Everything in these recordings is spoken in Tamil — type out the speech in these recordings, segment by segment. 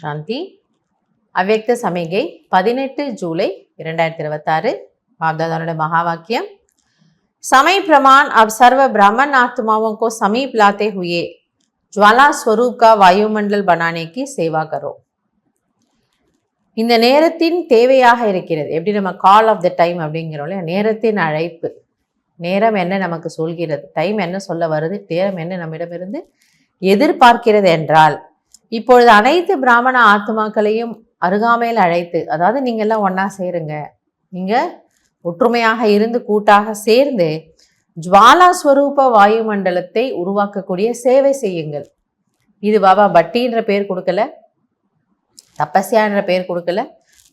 சாந்தி. அவ்யக்த சமிகை 18 ஜூலை 2026. बाप-दादा महावाक्यम समय प्रमाण अब सर्व ब्राह्मण आत्माओं को समीप लाते हुए ज्वाला स्वरूप का वायुमंडल बनाने की सेवा करो. இந்த நேரத்தின் தேவையாக இருக்கிறது. எப்படி நம்ம கால் ஆஃப் த டைம் அப்படிங்கிறோம் இல்லையா, நேரத்தின் அழைப்பு. நேரம் என்ன நமக்கு சொல்கிறது, டைம் என்ன சொல்ல வருது, நேரம் என்ன நம்மிடமிருந்து எதிர்பார்க்கிறது என்றால், இப்பொழுது அனைத்து பிராமண ஆத்மாக்களையும் அருகாமையில் அழைத்து, அதாவது நீங்கள்லாம் ஒன்றா சேருங்க, நீங்கள் ஒற்றுமையாக இருந்து கூட்டாக சேர்ந்து ஜுவாலா ஸ்வரூப வாயுமண்டலத்தை உருவாக்கக்கூடிய சேவை செய்யுங்கள். இது பாபா பட்டின்ற பேர் கொடுக்கல, தப்பஸ்யான்ற பேர் கொடுக்கல.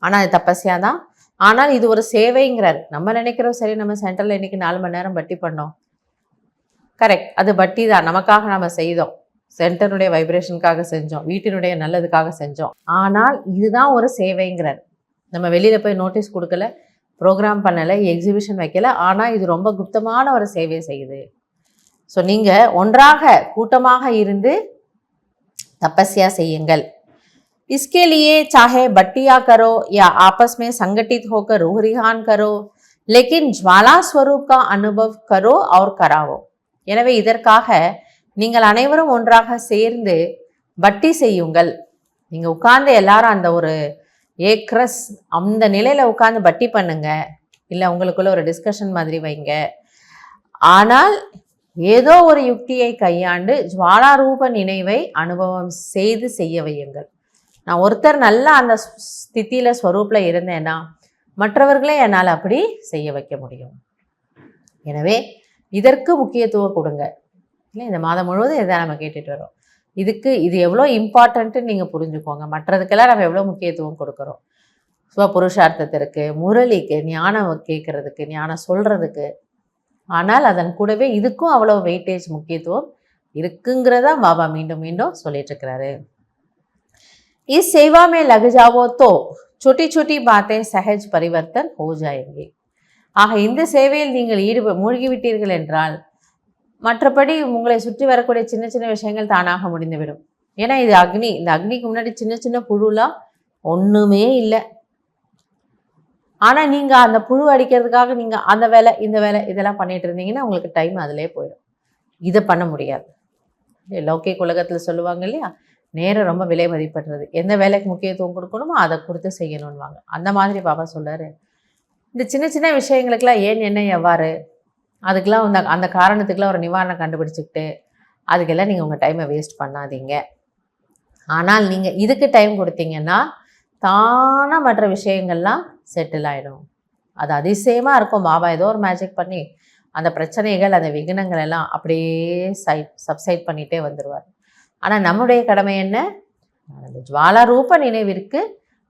ஆனால் அது தப்பஸ்யா தான். ஆனால் இது ஒரு சேவைங்கிறார். நம்ம நினைக்கிறோம் சரி, நம்ம சென்டரில் இன்னைக்கு 4 மணி நேரம் பட்டி பண்ணோம், கரெக்ட், அது பட்டி தான், நமக்காக நம்ம செய்தோம், சென்டருடைய வைப்ரேஷனுக்காக செஞ்சோம், வீட்டினுடைய நல்லதுக்காக செஞ்சோம். ஆனால் இதுதான் ஒரு சேவைங்கிறார். நம்ம வெளியில் போய் நோட்டீஸ் கொடுக்கல, ப்ரோக்ராம் பண்ணலை, எக்ஸிபிஷன் வைக்கல, ஆனால் இது ரொம்ப குப்தமான ஒரு சேவை செய்யுது. ஸோ நீங்கள் ஒன்றாக கூட்டமாக இருந்து தபஸ்யா செய்யுங்கள். इसके लिए चाहे बट्टिया करो या आपस में संगठित होकर रूह रिहान करो, लेकिन ज्वाला स्वरूप का अनुभव करो और करावो. எனவே இதற்காக நீங்கள் அனைவரும் ஒன்றாக சேர்ந்து பட்டி செய்யுங்கள். நீங்கள் உட்கார்ந்து எல்லாரும் அந்த ஒரு ஏக்ரஸ் அந்த நிலையில் உட்கார்ந்து பட்டி பண்ணுங்க, இல்லை உங்களுக்குள்ள ஒரு டிஸ்கஷன் மாதிரி வைங்க. ஆனால் ஏதோ ஒரு யுக்தியை கையாண்டு ஜுவாலா ரூப நினைவை அனுபவம் செய்து செய்ய வையுங்கள். நான் ஒருத்தர் நல்லா அந்த ஸ்திதியில் ஸ்வரூப்பில் இருந்தேன்னா மற்றவர்களே என்னால் அப்படி செய்ய வைக்க முடியும். எனவே இதற்கு முக்கியத்துவம் கொடுங்க. இல்லை, இந்த மாதம் முழுவதும் இதை நம்ம கேட்டுட்டு வரோம். இது எவ்வளோ இம்பார்ட்டன்ட்டுன்னு நீங்கள் புரிஞ்சுக்கோங்க. மற்றதுக்கெல்லாம் நம்ம எவ்வளோ முக்கியத்துவம் கொடுக்குறோம். புருஷார்த்தத்திற்கு, முரளிக்கு, ஞானம் கேட்கறதுக்கு, ஞானம் சொல்கிறதுக்கு. ஆனால் அதன் கூடவே இதுக்கும் அவ்வளோ வெயிட்டேஜ் முக்கியத்துவம் இருக்குங்கிறதா பாபா மீண்டும் மீண்டும் சொல்லிட்டு இருக்கிறாரு. इस सेवा में लग जाओ तो छोटी छोटी बातें सहज परिवर्तन हो जाएंगे. ஆக இந்த சேவையில் நீங்கள் மூழ்கிவிட்டீர்கள் என்றால் மற்றபடி உங்களை சுற்றி வரக்கூடிய சின்ன சின்ன விஷயங்கள் தானாக முடிந்துவிடும். ஏன்னா இது அக்னி. இந்த அக்னிக்கு முன்னாடி சின்ன சின்ன புழுலாம் ஒன்றுமே இல்லை. ஆனால் நீங்கள் அந்த புழு அடிக்கிறதுக்காக நீங்கள் அந்த வேலை இந்த வேலை இதெல்லாம் பண்ணிட்டு இருந்தீங்கன்னா உங்களுக்கு டைம் அதிலே போயிடும். இதை பண்ண முடியாது. லௌகிக உலகத்தில் சொல்லுவாங்க இல்லையா, நேரம் ரொம்ப விலை மதிப்படுறது, எந்த வேலைக்கு முக்கியத்துவம் கொடுக்கணுமோ அதை கொடுத்து செய்யணும்வாங்க. அந்த மாதிரி பாபா சொல்றாரு. இந்த சின்ன சின்ன விஷயங்களுக்கெல்லாம் ஏன் என்ன எவ்வாறு அதுக்கெல்லாம் அந்த காரணத்துக்கெல்லாம் ஒரு நிவாரணம் கண்டுபிடிச்சிக்கிட்டு அதுக்கெல்லாம் நீங்கள் உங்கள் டைமை வேஸ்ட் பண்ணாதீங்க. ஆனால் நீங்கள் இதுக்கு டைம் கொடுத்தீங்கன்னா தானாக மற்ற விஷயங்கள்லாம் செட்டில் ஆகிடும். அது அதிசயமாக இருக்கும். பாபா ஏதோ ஒரு மேஜிக் பண்ணி அந்த பிரச்சனைகள், அந்த விக்னங்கள் எல்லாம் அப்படியே சப்சைட் பண்ணிகிட்டே வந்துடுவார். ஆனால் நம்முடைய கடமை என்ன? அந்த ஜுவாலா ரூப நினைவிற்கு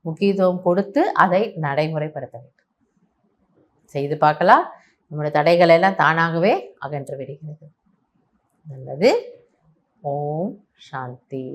முக்கியத்துவம் கொடுத்து அதை நடைமுறைப்படுத்த வேண்டும். செய்து பார்க்கலாம். நம்முடைய தடைகள் எல்லாம் தானாகவே அகன்று விடுகிறது. நல்லது. ஓம் சாந்தி.